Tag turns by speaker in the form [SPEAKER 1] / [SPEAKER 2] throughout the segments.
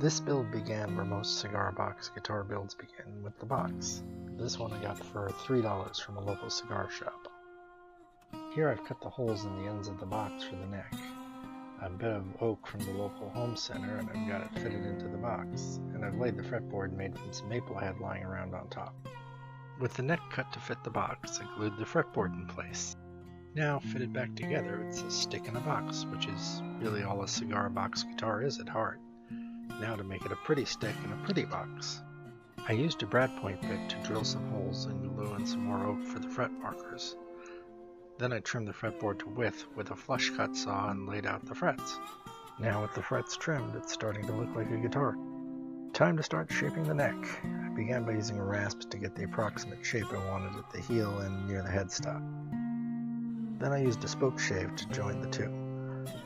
[SPEAKER 1] This build began where most cigar box guitar builds begin, with the box. This one I got for $3 from a local cigar shop. Here I've cut the holes in the ends of the box for the neck. A bit of oak from the local home center, and I've got it fitted into the box, and I've laid the fretboard made from some maple head lying around on top. With the neck cut to fit the box, I glued the fretboard in place. Now, fitted back together, it's a stick in a box, which is really all a cigar box guitar is at heart. Now to make it a pretty stick in a pretty box. I used a brad point bit to drill some holes and glue in some more oak for the fret markers. Then I trimmed the fretboard to width with a flush cut saw and laid out the frets. Now with the frets trimmed, it's starting to look like a guitar. Time to start shaping the neck. I began by using a rasp to get the approximate shape I wanted at the heel and near the headstock. Then I used a spoke shave to join the two.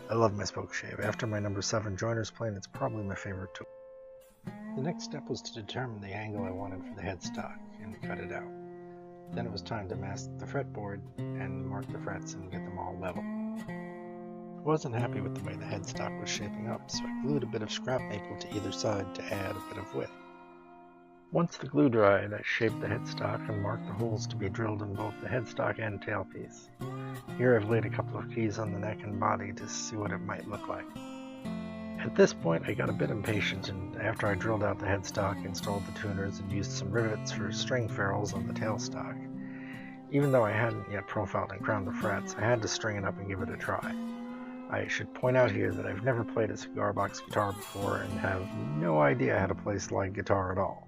[SPEAKER 1] I love my spoke shave. After my number 7 joiner's plane, it's probably my favorite tool. The next step was to determine the angle I wanted for the headstock and cut it out. Then it was time to mask the fretboard and mark the frets and get them all level. I wasn't happy with the way the headstock was shaping up, so I glued a bit of scrap maple to either side to add a bit of width. Once the glue dried, I shaped the headstock and marked the holes to be drilled in both the headstock and tailpiece. Here I've laid a couple of keys on the neck and body to see what it might look like. At this point I got a bit impatient, and after I drilled out the headstock, installed the tuners, and used some rivets for string ferrules on the tailstock. Even though I hadn't yet profiled and crowned the frets, I had to string it up and give it a try. I should point out here that I've never played a cigar box guitar before and have no idea how to play slide guitar at all.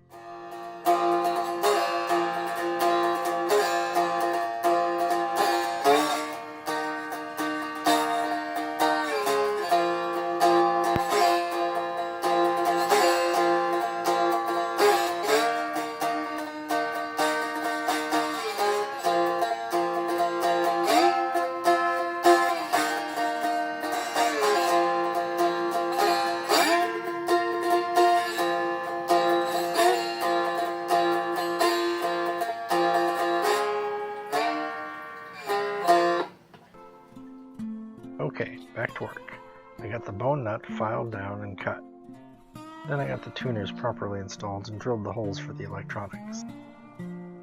[SPEAKER 1] Okay, back to work. I got the bone nut filed down and cut. Then I got the tuners properly installed and drilled the holes for the electronics.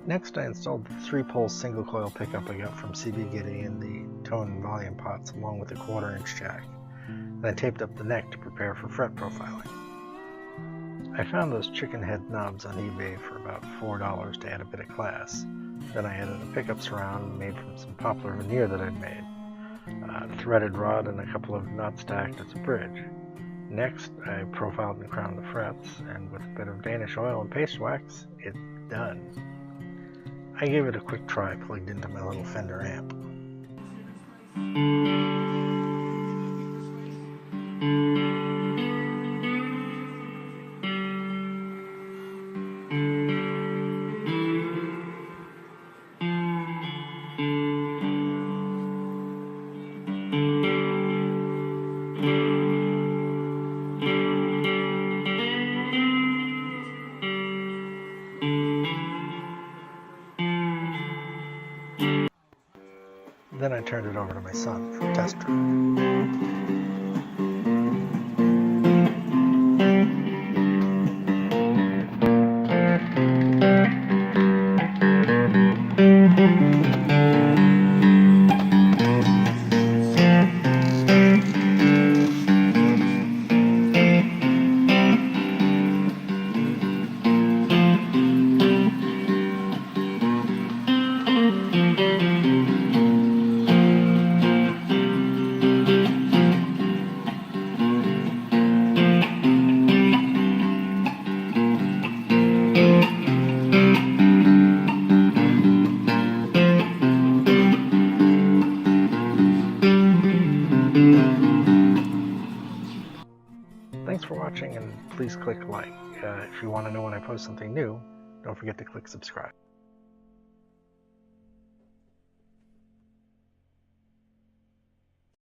[SPEAKER 1] Next I installed the 3-pole single coil pickup I got from CB Giddy in the tone and volume pots along with a 1/4-inch jack. And I taped up the neck to prepare for fret profiling. I found those chicken head knobs on eBay for about $4 to add a bit of class. Then I added a pickup surround made from some poplar veneer that I'd made. A threaded rod and a couple of nuts stacked as a bridge. Next, I profiled and crowned the frets, and with a bit of Danish oil and paste wax, it's done. I gave it a quick try plugged into my little Fender amp. Then I turned it over to my son for a test drive. Thanks for watching, and please click like. If you want to know when I post something new, don't forget to click subscribe.